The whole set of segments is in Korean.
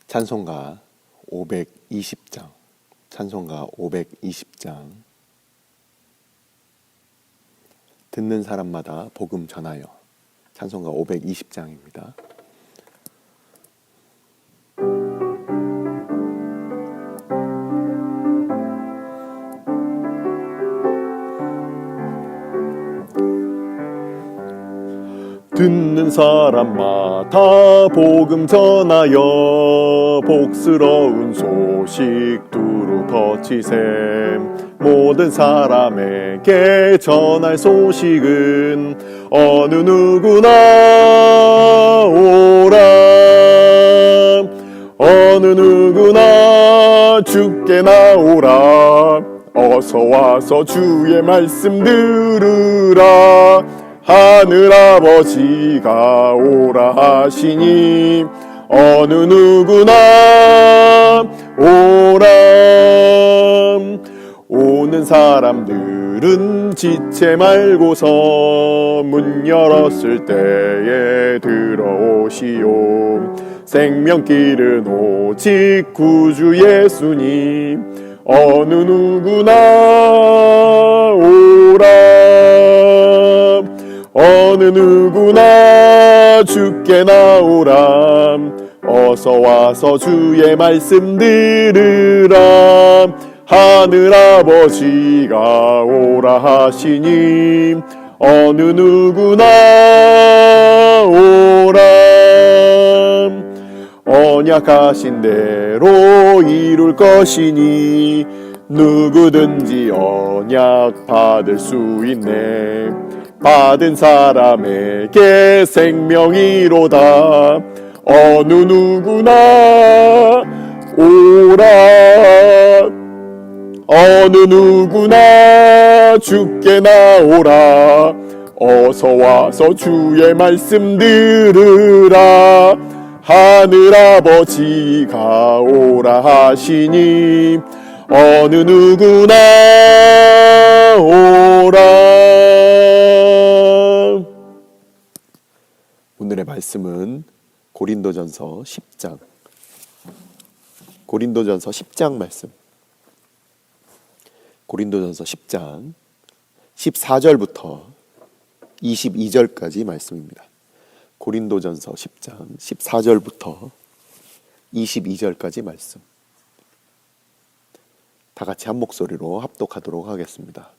찬송가 520장, 찬송가 520장. 듣는 사람마다 복음 전하여. 찬송가 520장입니다. 듣는 사람마다 복음 전하여 복스러운 소식 두루 퍼치셈. 모든 사람에게 전할 소식은 어느 누구나 오라. 어느 누구나 주께 나오라. 어서 와서 주의 말씀 들으라. 하늘아버지가 오라 하시니 어느 누구나 오라. 오는 사람들은 지체 말고서 문 열었을 때에 들어오시오. 생명길은 오직 구주 예수님. 어느 누구나 오라. 어느 누구나 주께 나오라. 어서 와서 주의 말씀 들으라. 하늘아버지가 오라 하시니 어느 누구나 오라. 언약하신 대로 이룰 것이니 누구든지 언약 받을 수 있네. 받은 사람에게 생명이로다. 어느 누구나 오라. 어느 누구나 주께 나오라. 어서 와서 주의 말씀 들으라. 하늘아버지가 오라 하시니 어느 누구나 오라. 오늘의 말씀은 고린도전서 10장. 고린도전서 10장 말씀. 고린도전서 10장 14절부터 22절까지 말씀입니다. 고린도전서 10장 14절부터 22절까지 말씀. 다 같이 한 목소리로 합독하도록 하겠습니다.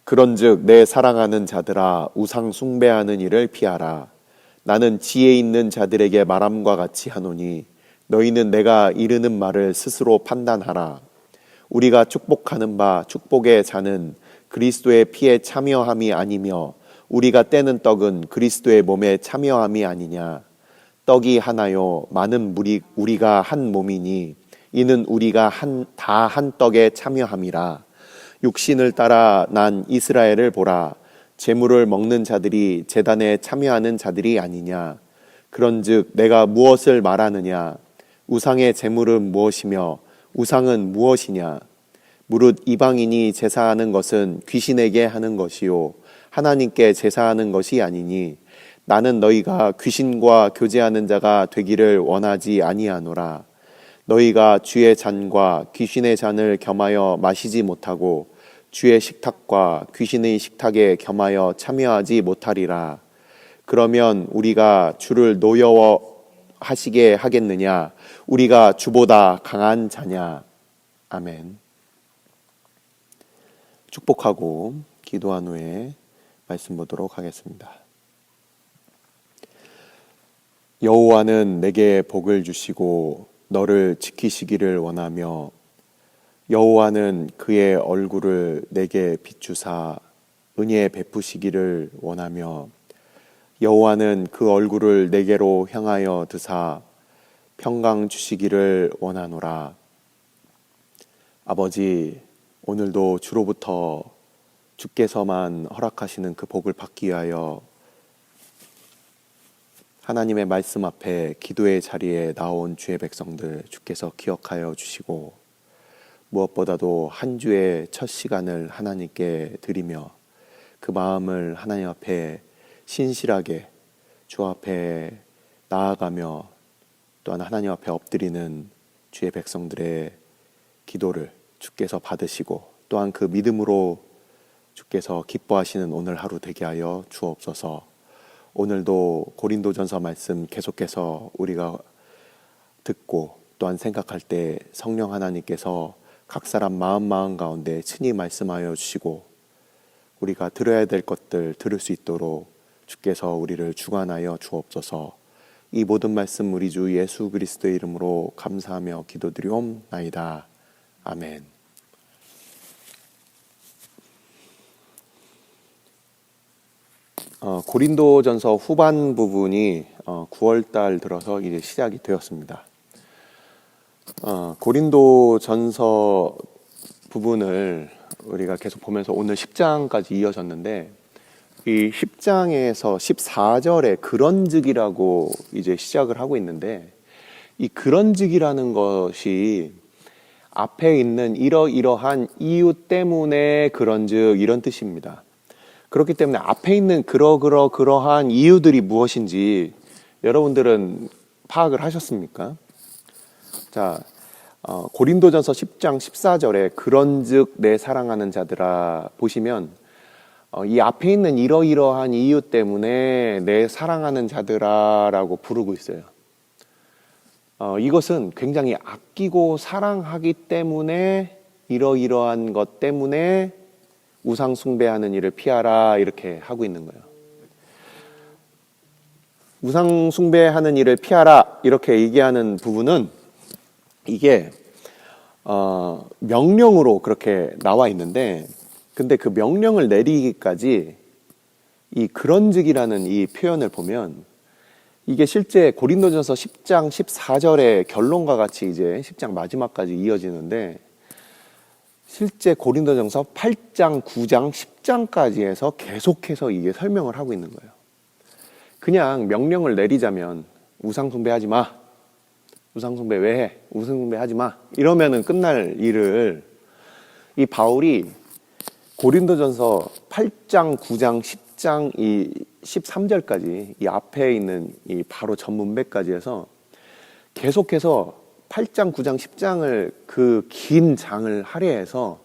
그런즉 내 사랑하는 자들아, 우상 숭배하는 일을 피하라. 나는 지혜 있는 자들에게 말함과 같이 하노니 너희는 내가 이르는 말을 스스로 판단하라. 우리가 축복하는 바 축복의 잔은 그리스도의 피에 참여함이 아니며 우리가 떼는 떡은 그리스도의 몸에 참여함이 아니냐. 떡이 하나요 많은 우리가 한 몸이니 이는 우리가 다 한 떡에 참여함이라. 육신을 따라 난 이스라엘을 보라. 제물을 먹는 자들이 제단에 참여하는 자들이 아니냐. 그런즉 내가 무엇을 말하느냐. 우상의 제물은 무엇이며 우상은 무엇이냐. 무릇 이방인이 제사하는 것은 귀신에게 하는 것이요 하나님께 제사하는 것이 아니니 나는 너희가 귀신과 교제하는 자가 되기를 원하지 아니하노라. 너희가 주의 잔과 귀신의 잔을 겸하여 마시지 못하고 주의 식탁과 귀신의 식탁에 겸하여 참여하지 못하리라. 그러면 우리가 주를 노여워하시게 하겠느냐. 우리가 주보다 강한 자냐. 아멘. 축복하고 기도한 후에 말씀 보도록 하겠습니다. 여호와는 내게 복을 주시고 너를 지키시기를 원하며 여호와는 그의 얼굴을 내게 비추사 은혜 베푸시기를 원하며 여호와는 그 얼굴을 내게로 향하여 드사 평강 주시기를 원하노라. 아버지, 오늘도 주로부터 주께서만 허락하시는 그 복을 받기 위하여 하나님의 말씀 앞에 기도의 자리에 나온 주의 백성들 주께서 기억하여 주시고 무엇보다도 한 주의 첫 시간을 하나님께 드리며 그 마음을 하나님 앞에 신실하게 주 앞에 나아가며 또한 하나님 앞에 엎드리는 주의 백성들의 기도를 주께서 받으시고 또한 그 믿음으로 주께서 기뻐하시는 오늘 하루 되게 하여 주옵소서. 오늘도 고린도전서 말씀 계속해서 우리가 듣고 또한 생각할 때 성령 하나님께서 각 사람 마음 가운데 친히 말씀하여 주시고 우리가 들어야 될 것들 들을 수 있도록 주께서 우리를 주관하여 주옵소서. 이 모든 말씀 우리 주 예수 그리스도의 이름으로 감사하며 기도드리옵나이다. 아멘. 고린도전서 후반 부분이 9월달 들어서 이제 시작이 되었습니다. 고린도전서 부분을 우리가 계속 보면서 오늘 10장까지 이어졌는데 이 10장에서 14절에 그런즉이라고 이제 시작을 하고 있는데 이 그런즉이라는 것이 앞에 있는 이러이러한 이유 때문에 그런즉 이런 뜻입니다. 그렇기 때문에 앞에 있는 그러한 이유들이 무엇인지 여러분들은 파악을 하셨습니까? 자, 고린도전서 10장 14절에 그런즉 내 사랑하는 자들아 보시면 이 앞에 있는 이러이러한 이유 때문에 내 사랑하는 자들아 라고 부르고 있어요. 이것은 굉장히 아끼고 사랑하기 때문에 이러이러한 것 때문에 우상 숭배하는 일을 피하라 이렇게 하고 있는 거예요. 우상 숭배하는 일을 피하라 이렇게 얘기하는 부분은 이게 명령으로 그렇게 나와 있는데 근데 그 명령을 내리기까지 이 그런즉이라는 이 표현을 보면 이게 실제 고린도전서 10장 14절의 결론과 같이 이제 10장 마지막까지 이어지는데 실제 고린도전서 8장, 9장, 10장까지 해서 계속해서 이게 설명을 하고 있는 거예요. 그냥 명령을 내리자면 우상 숭배하지 마. 우상 숭배 왜 해? 우상 숭배하지 마. 이러면은 끝날 일을 이 바울이 고린도전서 8장, 9장, 10장, 이 13절까지 이 앞에 있는 이 바로 전문배까지 해서 계속해서 8장, 9장, 10장을 그 긴 장을 할애해서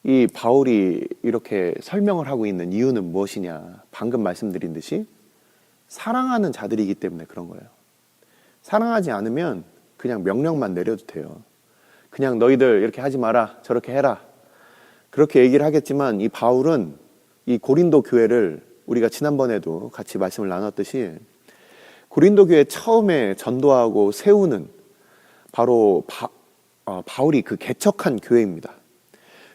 이 바울이 이렇게 설명을 하고 있는 이유는 무엇이냐? 방금 말씀드린 듯이 사랑하는 자들이기 때문에 그런 거예요. 사랑하지 않으면 그냥 명령만 내려도 돼요. 그냥 너희들 이렇게 하지 마라, 저렇게 해라. 그렇게 얘기를 하겠지만 이 바울은 이 고린도 교회를 우리가 지난번에도 같이 말씀을 나눴듯이 고린도 교회 처음에 전도하고 세우는 바로 바울이 그 개척한 교회입니다.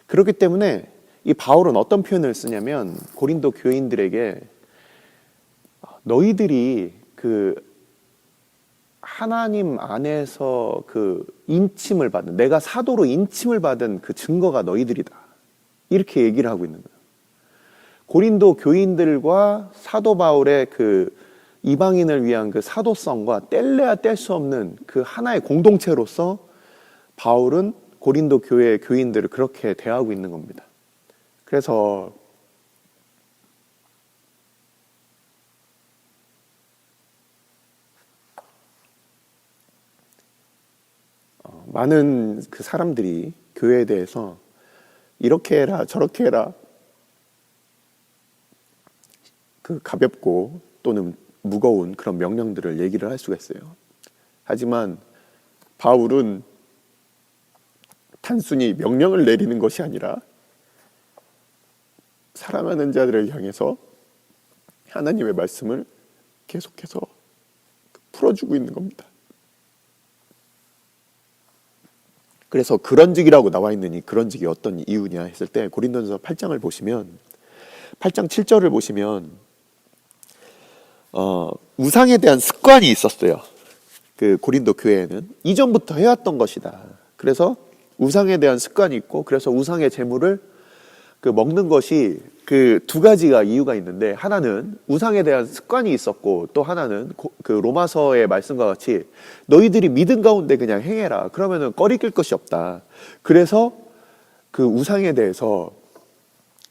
그렇기 때문에 이 바울은 어떤 표현을 쓰냐면 고린도 교인들에게 너희들이 그 하나님 안에서 그 인침을 받은 내가 사도로 인침을 받은 그 증거가 너희들이다. 이렇게 얘기를 하고 있는 거예요. 고린도 교인들과 사도 바울의 그 이방인을 위한 그 사도성과 뗄래야 뗄 수 없는 그 하나의 공동체로서 바울은 고린도 교회의 교인들을 그렇게 대하고 있는 겁니다. 그래서 많은 그 사람들이 교회에 대해서 이렇게 해라 저렇게 해라 그 가볍고 또는 무거운 그런 명령들을 얘기를 할 수가 있어요. 하지만 바울은 단순히 명령을 내리는 것이 아니라 사랑하는 자들을 향해서 하나님의 말씀을 계속해서 풀어주고 있는 겁니다. 그래서 그런즉이라고 나와 있는 이 그런즉이 어떤 이유냐 했을 때 고린도전서 8장을 보시면 8장 7절을 보시면 우상에 대한 습관이 있었어요. 그 고린도 교회에는 이전부터 해왔던 것이다. 그래서 우상에 대한 습관이 있고 그래서 우상의 제물을 그 먹는 것이 그 두 가지가 이유가 있는데 하나는 우상에 대한 습관이 있었고 또 하나는 그 로마서의 말씀과 같이 너희들이 믿음 가운데 그냥 행해라. 그러면은 꺼리낄 것이 없다. 그래서 그 우상에 대해서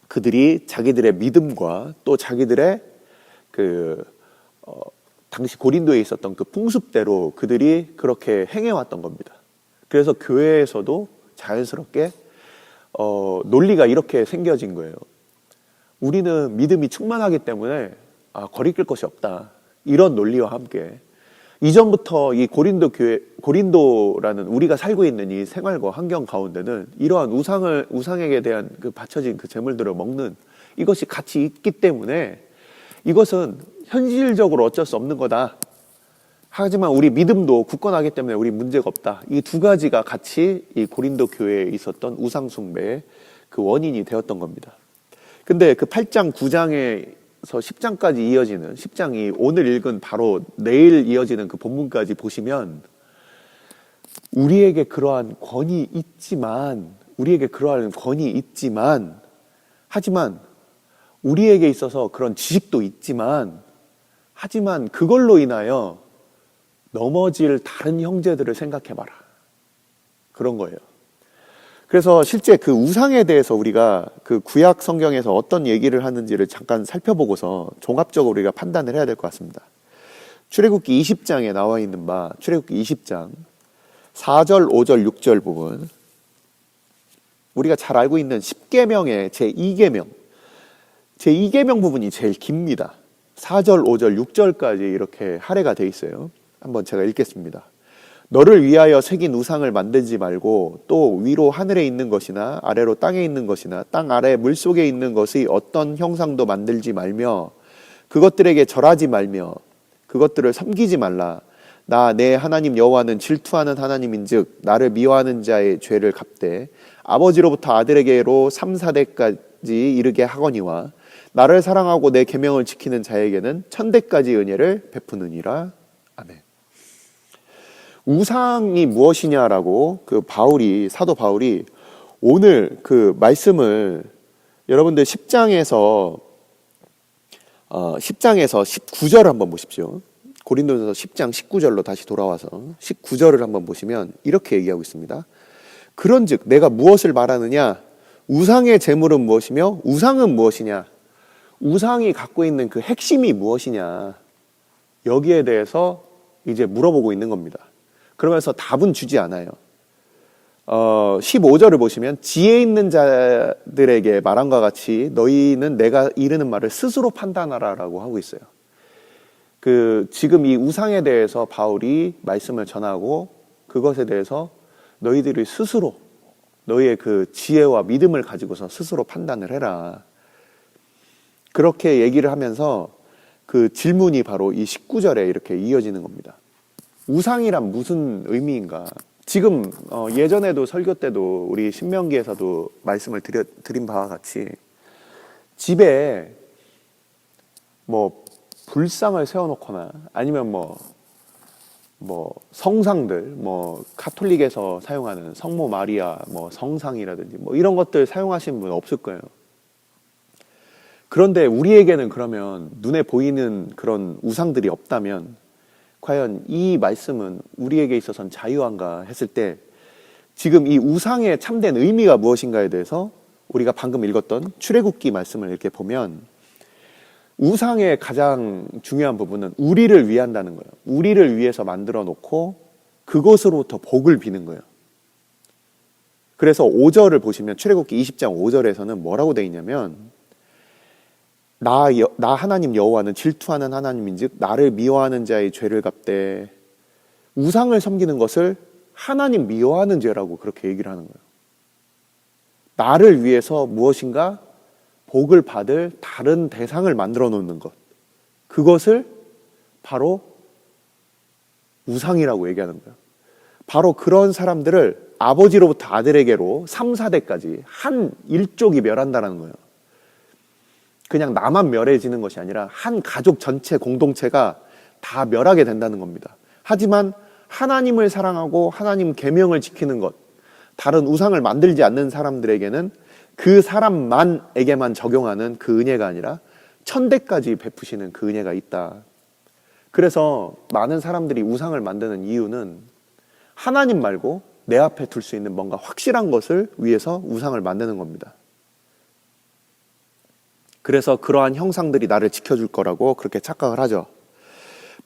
그들이 자기들의 믿음과 또 자기들의 당시 고린도에 있었던 그 풍습대로 그들이 그렇게 행해왔던 겁니다. 그래서 교회에서도 자연스럽게 논리가 이렇게 생겨진 거예요. 우리는 믿음이 충만하기 때문에 거리낄 것이 없다. 이런 논리와 함께 이전부터 이 고린도라는 우리가 살고 있는 이 생활과 환경 가운데는 이러한 우상에게 대한 그 바쳐진 그 제물들을 먹는 이것이 같이 있기 때문에 이것은 현실적으로 어쩔 수 없는 거다. 하지만 우리 믿음도 굳건하기 때문에 우리 문제가 없다. 이 두 가지가 같이 이 고린도 교회에 있었던 우상 숭배의 그 원인이 되었던 겁니다. 근데 그 8장, 9장에서 10장까지 이어지는 10장이 오늘 읽은 바로 내일 이어지는 그 본문까지 보시면 우리에게 그러한 권위 있지만 하지만 우리에게 있어서 그런 지식도 있지만 하지만 그걸로 인하여 넘어질 다른 형제들을 생각해봐라. 그런 거예요. 그래서 실제 그 우상에 대해서 우리가 그 구약 성경에서 어떤 얘기를 하는지를 잠깐 살펴보고서 종합적으로 우리가 판단을 해야 될 것 같습니다. 출애굽기 20장에 나와 있는 바 출애굽기 20장 4절, 5절, 6절 부분, 우리가 잘 알고 있는 10계명의 제2계명 부분이 제일 깁니다. 4절, 5절, 6절까지 이렇게 할애가 돼 있어요. 한번 제가 읽겠습니다. 너를 위하여 새긴 우상을 만들지 말고 또 위로 하늘에 있는 것이나 아래로 땅에 있는 것이나 땅 아래 물속에 있는 것의 어떤 형상도 만들지 말며 그것들에게 절하지 말며 그것들을 섬기지 말라. 나 내 하나님 여호와는 질투하는 하나님인즉 나를 미워하는 자의 죄를 갚되 아버지로부터 아들에게로 3, 4대까지 이르게 하거니와 나를 사랑하고 내 계명을 지키는 자에게는 1000대까지 은혜를 베푸느니라. 아멘. 우상이 무엇이냐라고 사도 바울이 오늘 그 말씀을 여러분들 10장에서 19절을 한번 보십시오. 고린도전서 10장 19절로 다시 돌아와서 19절을 한번 보시면 이렇게 얘기하고 있습니다. 그런즉 내가 무엇을 말하느냐? 우상의 제물은 무엇이며 우상은 무엇이냐? 우상이 갖고 있는 그 핵심이 무엇이냐? 여기에 대해서 이제 물어보고 있는 겁니다. 그러면서 답은 주지 않아요. 15절을 보시면 지혜 있는 자들에게 말함과 같이 너희는 내가 이르는 말을 스스로 판단하라 라고 하고 있어요. 지금 이 우상에 대해서 바울이 말씀을 전하고 그것에 대해서 너희들이 스스로 너희의 그 지혜와 믿음을 가지고서 스스로 판단을 해라. 그렇게 얘기를 하면서 그 질문이 바로 이 19절에 이렇게 이어지는 겁니다. 우상이란 무슨 의미인가? 지금 예전에도 설교 때도 우리 신명기에서도 말씀을 드린 바와 같이 집에 뭐 불상을 세워놓거나 아니면 뭐 성상들, 카톨릭에서 사용하는 성모 마리아 성상이라든지 이런 것들 사용하시는 분 없을 거예요. 그런데 우리에게는 그러면 눈에 보이는 그런 우상들이 없다면 과연 이 말씀은 우리에게 있어서는 자유한가 했을 때 지금 이 우상의 참된 의미가 무엇인가에 대해서 우리가 방금 읽었던 출애굽기 말씀을 이렇게 보면 우상의 가장 중요한 부분은 우리를 위한다는 거예요. 우리를 위해서 만들어 놓고 그것으로부터 복을 비는 거예요. 그래서 5절을 보시면 출애굽기 20장 5절에서는 뭐라고 되어 있냐면 나 하나님 여호와는 질투하는 하나님인즉 나를 미워하는 자의 죄를 갚되 우상을 섬기는 것을 하나님 미워하는 죄라고 그렇게 얘기를 하는 거예요. 나를 위해서 무엇인가 복을 받을 다른 대상을 만들어 놓는 것, 그것을 바로 우상이라고 얘기하는 거예요. 바로 그런 사람들을 아버지로부터 아들에게로 3, 4대까지 한 일족이 멸한다는 거예요. 그냥 나만 멸해지는 것이 아니라 한 가족 전체 공동체가 다 멸하게 된다는 겁니다. 하지만 하나님을 사랑하고 하나님 계명을 지키는 것, 다른 우상을 만들지 않는 사람들에게는 그 사람만에게만 적용하는 그 은혜가 아니라 1000대까지 베푸시는 그 은혜가 있다. 그래서 많은 사람들이 우상을 만드는 이유는 하나님 말고 내 앞에 둘 수 있는 뭔가 확실한 것을 위해서 우상을 만드는 겁니다. 그래서 그러한 형상들이 나를 지켜줄 거라고 그렇게 착각을 하죠.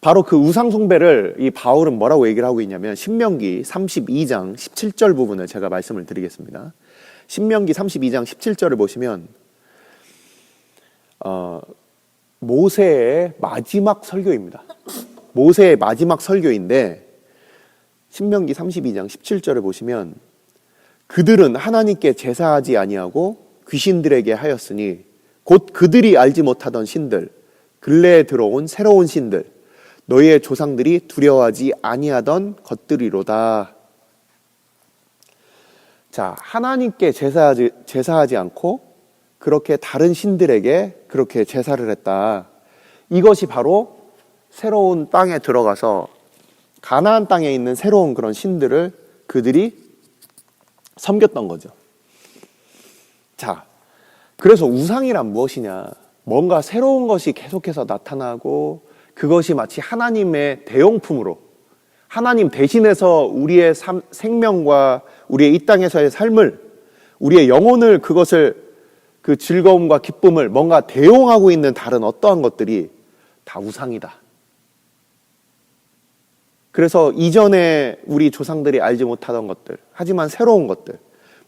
바로 그 우상 숭배를 이 바울은 뭐라고 얘기를 하고 있냐면 신명기 32장 17절 부분을 제가 말씀을 드리겠습니다. 신명기 32장 17절을 보시면 모세의 마지막 설교입니다. 모세의 마지막 설교인데 신명기 32장 17절을 보시면 그들은 하나님께 제사하지 아니하고 귀신들에게 하였으니 곧 그들이 알지 못하던 신들 근래에 들어온 새로운 신들 너희의 조상들이 두려워하지 아니하던 것들이로다. 자, 하나님께 제사하지 않고 그렇게 다른 신들에게 그렇게 제사를 했다. 이것이 바로 새로운 땅에 들어가서 가나안 땅에 있는 새로운 그런 신들을 그들이 섬겼던 거죠. 자, 그래서 우상이란 무엇이냐? 뭔가 새로운 것이 계속해서 나타나고 그것이 마치 하나님의 대용품으로 하나님 대신해서 우리의 생명과 우리의 이 땅에서의 삶을 우리의 영혼을 그것을 그 즐거움과 기쁨을 뭔가 대용하고 있는 다른 어떠한 것들이 다 우상이다. 그래서 이전에 우리 조상들이 알지 못하던 것들 하지만 새로운 것들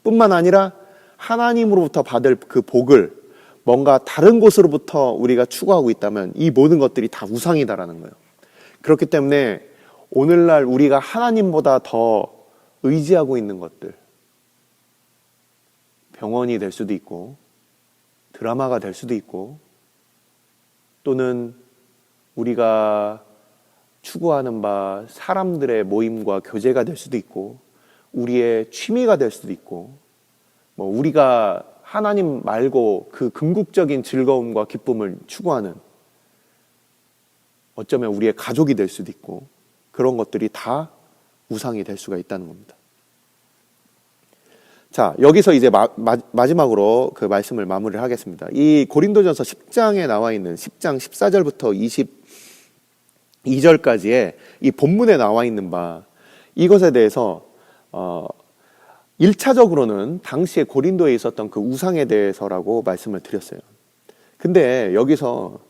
뿐만 아니라 하나님으로부터 받을 그 복을 뭔가 다른 곳으로부터 우리가 추구하고 있다면 이 모든 것들이 다 우상이다라는 거예요. 그렇기 때문에 오늘날 우리가 하나님보다 더 의지하고 있는 것들 병원이 될 수도 있고 드라마가 될 수도 있고 또는 우리가 추구하는 바 사람들의 모임과 교제가 될 수도 있고 우리의 취미가 될 수도 있고 뭐 우리가 하나님 말고 그 궁극적인 즐거움과 기쁨을 추구하는 어쩌면 우리의 가족이 될 수도 있고 그런 것들이 다 우상이 될 수가 있다는 겁니다. 자, 여기서 이제 마지막으로 그 말씀을 마무리를 하겠습니다. 이 고린도전서 10장에 나와 있는 10장 14절부터 22절까지의 이 본문에 나와 있는 바 이것에 대해서 1차적으로는 당시에 고린도에 있었던 그 우상에 대해서라고 말씀을 드렸어요. 근데 여기서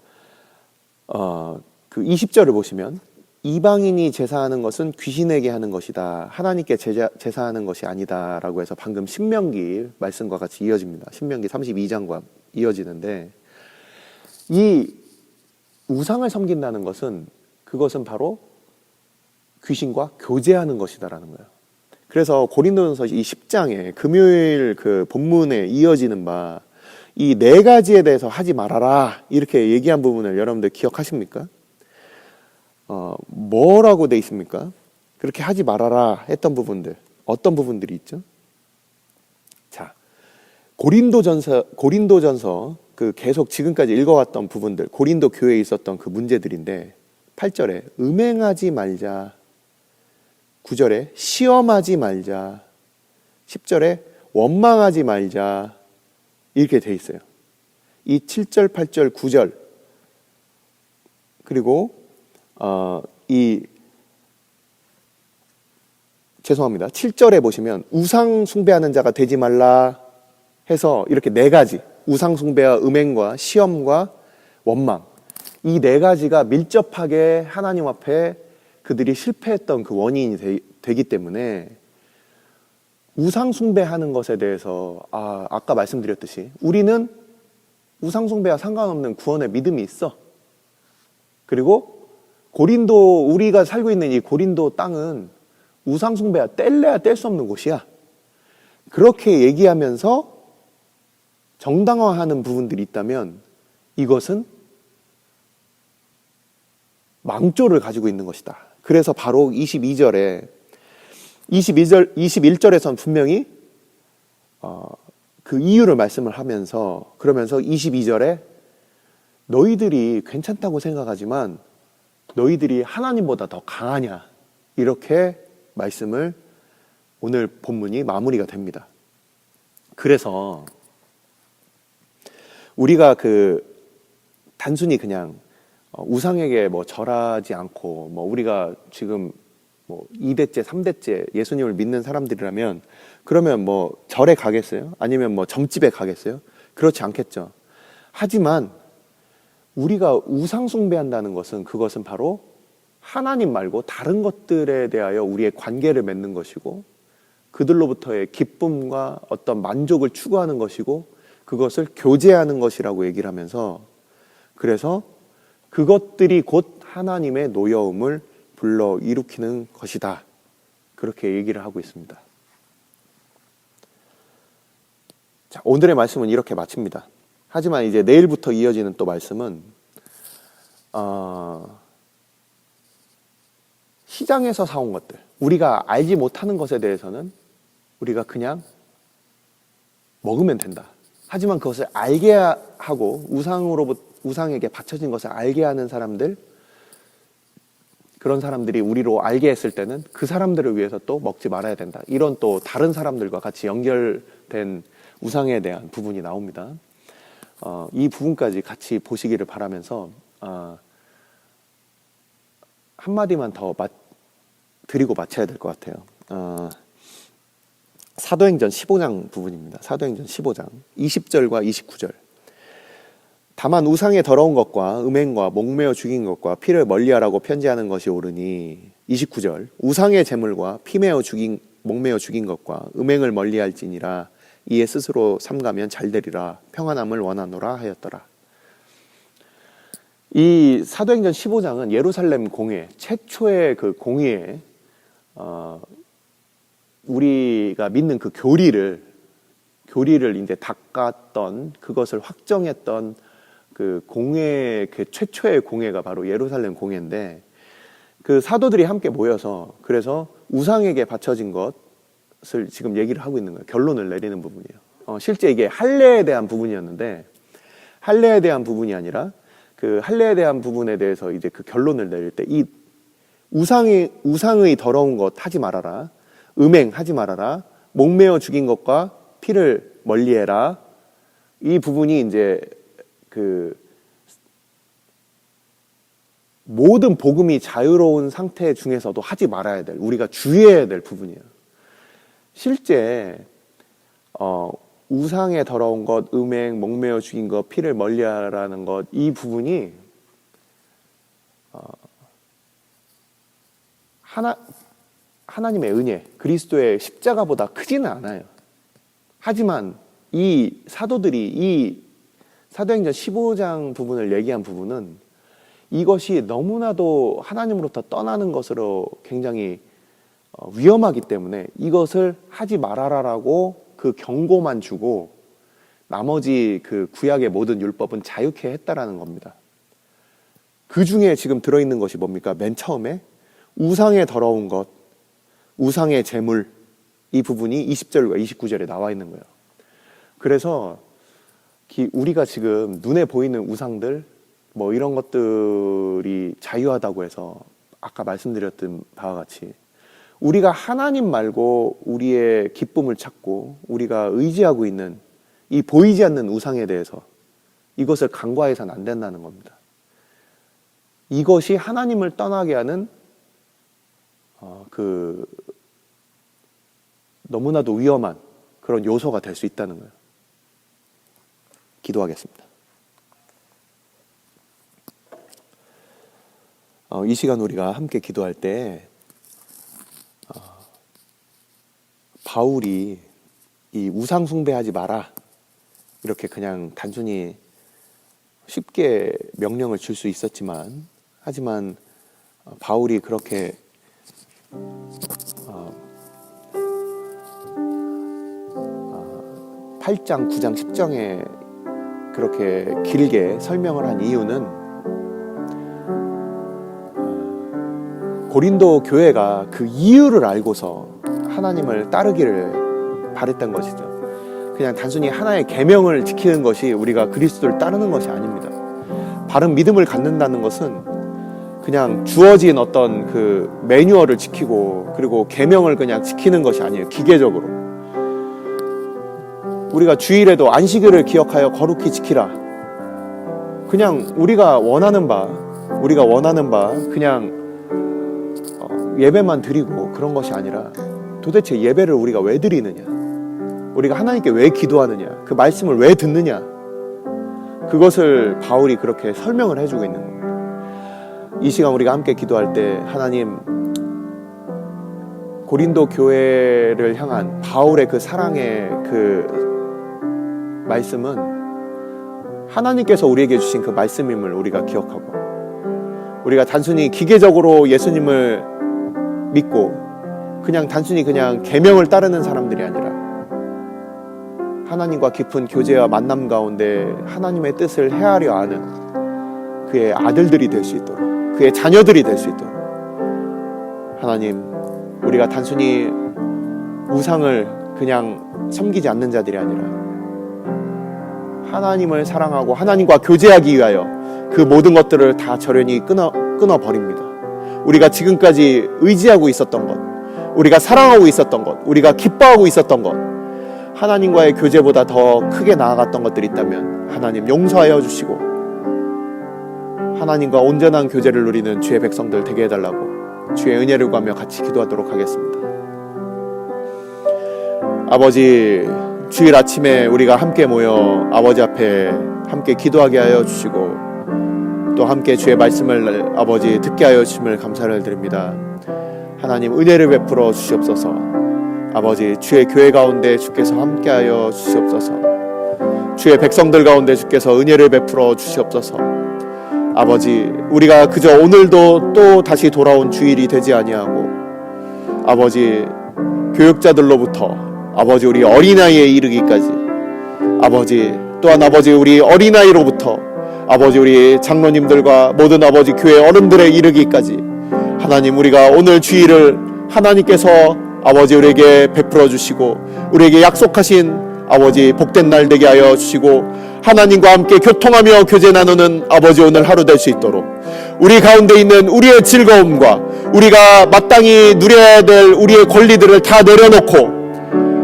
그 20절을 보시면 이방인이 제사하는 것은 귀신에게 하는 것이다. 하나님께 제사하는 것이 아니다. 라고 해서 방금 신명기 말씀과 같이 이어집니다. 신명기 32장과 이어지는데 이 우상을 섬긴다는 것은 그것은 바로 귀신과 교제하는 것이다라는 거예요. 그래서 고린도전서 이 10장에 금요일 그 본문에 이어지는 바 이 네 가지에 대해서 하지 말아라 이렇게 얘기한 부분을 여러분들 기억하십니까? 뭐라고 돼 있습니까? 그렇게 하지 말아라 했던 부분들 어떤 부분들이 있죠? 자, 고린도전서 그 계속 지금까지 읽어왔던 부분들 고린도 교회에 있었던 그 문제들인데 8절에 음행하지 말자 9절에 시험하지 말자 10절에 원망하지 말자 이렇게 돼 있어요. 이 7절, 8절, 9절 그리고 죄송합니다. 7절에 보시면 우상 숭배하는 자가 되지 말라 해서 이렇게 네 가지 우상 숭배와 음행과 시험과 원망 이 네 가지가 밀접하게 하나님 앞에 그들이 실패했던 그 원인이 되기 때문에 우상 숭배하는 것에 대해서 아까 말씀드렸듯이 우리는 우상 숭배와 상관없는 구원의 믿음이 있어. 그리고 우리가 살고 있는 이 고린도 땅은 우상 숭배와 뗄래야 뗄 수 없는 곳이야. 그렇게 얘기하면서 정당화하는 부분들이 있다면 이것은 망조를 가지고 있는 것이다. 그래서 바로 21절에선 분명히 그 이유를 말씀을 하면서 그러면서 22절에 너희들이 괜찮다고 생각하지만 너희들이 하나님보다 더 강하냐 이렇게 말씀을 오늘 본문이 마무리가 됩니다. 그래서 우리가 단순히 그냥 우상에게 절하지 않고 우리가 지금 2대째, 3대째 예수님을 믿는 사람들이라면 그러면 절에 가겠어요? 아니면 점집에 가겠어요? 그렇지 않겠죠. 하지만 우리가 우상 숭배한다는 것은 그것은 바로 하나님 말고 다른 것들에 대하여 우리의 관계를 맺는 것이고, 그들로부터의 기쁨과 어떤 만족을 추구하는 것이고, 그것을 교제하는 것이라고 얘기를 하면서, 그래서 그것들이 곧 하나님의 노여움을 불러 일으키는 것이다, 그렇게 얘기를 하고 있습니다. 자, 오늘의 말씀은 이렇게 마칩니다. 하지만 이제 내일부터 이어지는 또 말씀은 시장에서 사온 것들, 우리가 알지 못하는 것에 대해서는 우리가 그냥 먹으면 된다. 하지만 그것을 알게 하고 우상에게 바쳐진 것을 알게 하는 사람들, 그런 사람들이 우리로 알게 했을 때는 그 사람들을 위해서 또 먹지 말아야 된다. 이런 또 다른 사람들과 같이 연결된 우상에 대한 부분이 나옵니다. 이 부분까지 같이 보시기를 바라면서 한마디만 더 드리고 마쳐야 될 것 같아요. 사도행전 15장 부분입니다. 사도행전 15장 20절과 29절. 다만 우상의 더러운 것과 음행과 목매어 죽인 것과 피를 멀리하라고 편지하는 것이 옳으니, 29절. 우상의 제물과 목매어 죽인 것과 음행을 멀리할지니라. 이에 스스로 삼가면 잘되리라. 평안함을 원하노라 하였더라. 이 사도행전 15장은 예루살렘 공회, 최초의 그 공의에 우리가 믿는 그 교리를 이제 닦았던, 그것을 확정했던 그 공회, 그 최초의 공회가 바로 예루살렘 공회인데, 그 사도들이 함께 모여서 그래서 우상에게 바쳐진 것을 지금 얘기를 하고 있는 거예요. 결론을 내리는 부분이에요. 실제 이게 할례에 대한 부분이었는데, 할례에 대한 부분이 아니라 그 할례에 대한 부분에 대해서 이제 그 결론을 내릴 때, 이 우상의 더러운 것 하지 말아라, 음행 하지 말아라, 목매어 죽인 것과 피를 멀리해라, 이 부분이 이제 그 모든 복음이 자유로운 상태 중에서도 하지 말아야 될, 우리가 주의해야 될 부분이에요. 실제 우상의 더러운 것, 음행, 목매어 죽인 것, 피를 멀리하라는 것, 이 부분이 하나님의 은혜, 그리스도의 십자가보다 크지는 않아요. 하지만 이 사도들이 이 사도행전 15장 부분을 얘기한 부분은 이것이 너무나도 하나님으로부터 떠나는 것으로 굉장히 위험하기 때문에 이것을 하지 말아라라고 그 경고만 주고, 나머지 그 구약의 모든 율법은 자유케 했다라는 겁니다. 그 중에 지금 들어있는 것이 뭡니까? 맨 처음에 우상의 더러운 것, 우상의 제물, 이 부분이 20절과 29절에 나와 있는 거예요. 그래서 우리가 지금 눈에 보이는 우상들, 뭐 이런 것들이 자유하다고 해서 아까 말씀드렸던 바와 같이 우리가 하나님 말고 우리의 기쁨을 찾고 우리가 의지하고 있는 이 보이지 않는 우상에 대해서 이것을 간과해서는 안 된다는 겁니다. 이것이 하나님을 떠나게 하는 너무나도 위험한 그런 요소가 될 수 있다는 거예요. 기도하겠습니다. 이 시간 우리가 함께 기도할 때 바울이 이 우상 숭배하지 마라, 이렇게 그냥 단순히 쉽게 명령을 줄 수 있었지만, 하지만 바울이 그렇게 8장, 9장, 10장에 그렇게 길게 설명을 한 이유는 고린도 교회가 그 이유를 알고서 하나님을 따르기를 바랬던 것이죠. 그냥 단순히 하나의 계명을 지키는 것이 우리가 그리스도를 따르는 것이 아닙니다. 바른 믿음을 갖는다는 것은 그냥 주어진 어떤 그 매뉴얼을 지키고 그리고 계명을 그냥 지키는 것이 아니에요. 기계적으로. 우리가 주일에도 안식일을 기억하여 거룩히 지키라. 그냥 우리가 원하는 바 그냥 예배만 드리고 그런 것이 아니라 도대체 예배를 우리가 왜 드리느냐, 우리가 하나님께 왜 기도하느냐, 그 말씀을 왜 듣느냐, 그것을 바울이 그렇게 설명을 해주고 있는 겁니다. 이 시간 우리가 함께 기도할 때 하나님, 고린도 교회를 향한 바울의 그 사랑의 그 말씀은 하나님께서 우리에게 주신 그 말씀임을 우리가 기억하고, 우리가 단순히 기계적으로 예수님을 믿고 그냥 단순히 그냥 계명을 따르는 사람들이 아니라 하나님과 깊은 교제와 만남 가운데 하나님의 뜻을 헤아려 아는 그의 아들들이 될 수 있도록, 그의 자녀들이 될 수 있도록, 하나님, 우리가 단순히 우상을 그냥 섬기지 않는 자들이 아니라 하나님을 사랑하고 하나님과 교제하기 위하여 그 모든 것들을 다 절연히 끊어버립니다. 우리가 지금까지 의지하고 있었던 것, 우리가 사랑하고 있었던 것, 우리가 기뻐하고 있었던 것, 하나님과의 교제보다 더 크게 나아갔던 것들이 있다면 하나님 용서하여 주시고 하나님과 온전한 교제를 누리는 주의 백성들 되게 해달라고 주의 은혜를 구하며 같이 기도하도록 하겠습니다. 아버지, 주일 아침에 우리가 함께 모여 아버지 앞에 함께 기도하게 하여 주시고 또 함께 주의 말씀을 아버지 듣게 하여 주심을 감사를 드립니다. 하나님, 은혜를 베풀어 주시옵소서. 아버지, 주의 교회 가운데 주께서 함께하여 주시옵소서. 주의 백성들 가운데 주께서 은혜를 베풀어 주시옵소서. 아버지, 우리가 그저 오늘도 또 다시 돌아온 주일이 되지 아니하고 아버지, 교육자들로부터 아버지 우리 어린아이에 이르기까지, 아버지 또한 아버지 우리 어린아이로부터 아버지 우리 장로님들과 모든 아버지 교회 어른들에 이르기까지 하나님, 우리가 오늘 주일을 하나님께서 아버지 우리에게 베풀어 주시고 우리에게 약속하신 아버지 복된 날 되게 하여 주시고 하나님과 함께 교통하며 교제 나누는 아버지 오늘 하루 될 수 있도록 우리 가운데 있는 우리의 즐거움과 우리가 마땅히 누려야 될 우리의 권리들을 다 내려놓고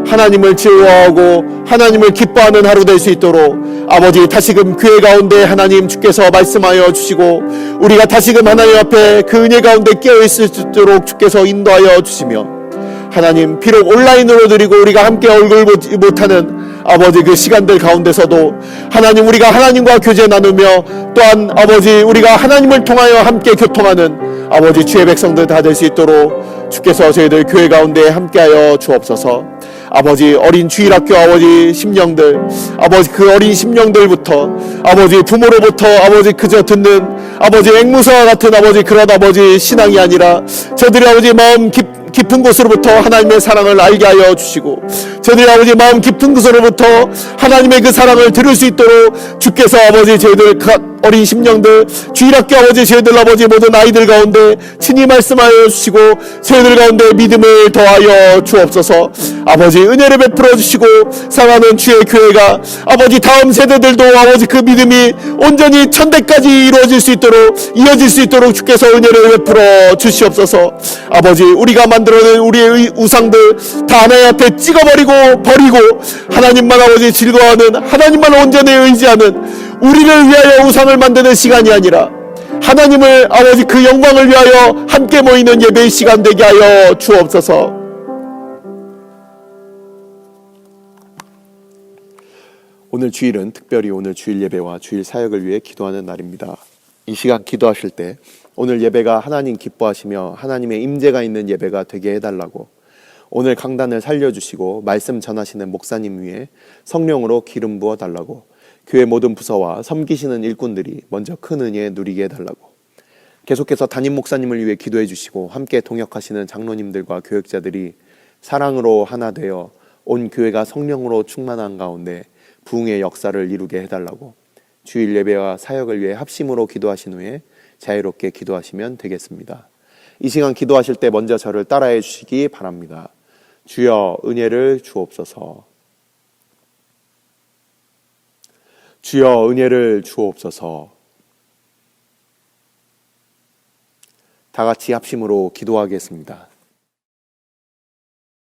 하나님을 즐거워하고 하나님을 기뻐하는 하루 될 수 있도록 아버지, 다시금 교회 가운데 하나님 주께서 말씀하여 주시고 우리가 다시금 하나님 앞에 그 은혜 가운데 깨어있을 수 있도록 주께서 인도하여 주시며 하나님, 비록 온라인으로 드리고 우리가 함께 얼굴 보지 못하는 아버지 그 시간들 가운데서도 하나님, 우리가 하나님과 교제 나누며 또한 아버지 우리가 하나님을 통하여 함께 교통하는 아버지 주의 백성들 다 될 수 있도록 주께서 저희들 교회 가운데 함께하여 주옵소서. 아버지, 어린 주일학교 아버지 심령들, 아버지 그 어린 심령들부터 아버지 부모로부터 아버지 그저 듣는 아버지 앵무새와 같은 아버지 그런 아버지 신앙이 아니라 저들의 아버지 마음 깊은 곳으로부터 하나님의 사랑을 알게 하여 주시고 저들의 아버지 마음 깊은 곳으로부터 하나님의 그 사랑을 들을 수 있도록 주께서 아버지 저희들 어린 심령들 주일학교 아버지 저희들 아버지 모든 아이들 가운데 친히 말씀하여 주시고 저희들 가운데 믿음을 더하여 주옵소서. 아버지, 은혜를 베풀어 주시고 사랑하는 주의 교회가 아버지 다음 세대들도 아버지 그 믿음이 온전히 천대까지 이루어질 수 있도록 이어질 수 있도록 주께서 은혜를 베풀어 주시옵소서. 아버지, 우리가 만들어낸 우리의 우상들 다 하나님 앞에 찍어버리고 버리고 하나님만 아버지 즐거워하는, 하나님만 온전히 의지하는 우리를 위하여 우상을 만드는 시간이 아니라 하나님을 아버지 그 영광을 위하여 함께 모이는 예배의 시간 되게 하여 주옵소서. 오늘 주일은 특별히 오늘 주일 예배와 주일 사역을 위해 기도하는 날입니다. 이 시간 기도하실 때 오늘 예배가 하나님 기뻐하시며 하나님의 임재가 있는 예배가 되게 해달라고, 오늘 강단을 살려주시고 말씀 전하시는 목사님 위에 성령으로 기름 부어 달라고, 교회 모든 부서와 섬기시는 일꾼들이 먼저 큰 은혜 누리게 해달라고, 계속해서 담임 목사님을 위해 기도해 주시고 함께 동역하시는 장로님들과 교역자들이 사랑으로 하나 되어 온 교회가 성령으로 충만한 가운데 부흥의 역사를 이루게 해달라고, 주일 예배와 사역을 위해 합심으로 기도하신 후에 자유롭게 기도하시면 되겠습니다. 이 시간 기도하실 때 먼저 저를 따라해 주시기 바랍니다. 주여 은혜를 주옵소서. 주여 은혜를 주옵소서. 다 같이 합심으로 기도하겠습니다.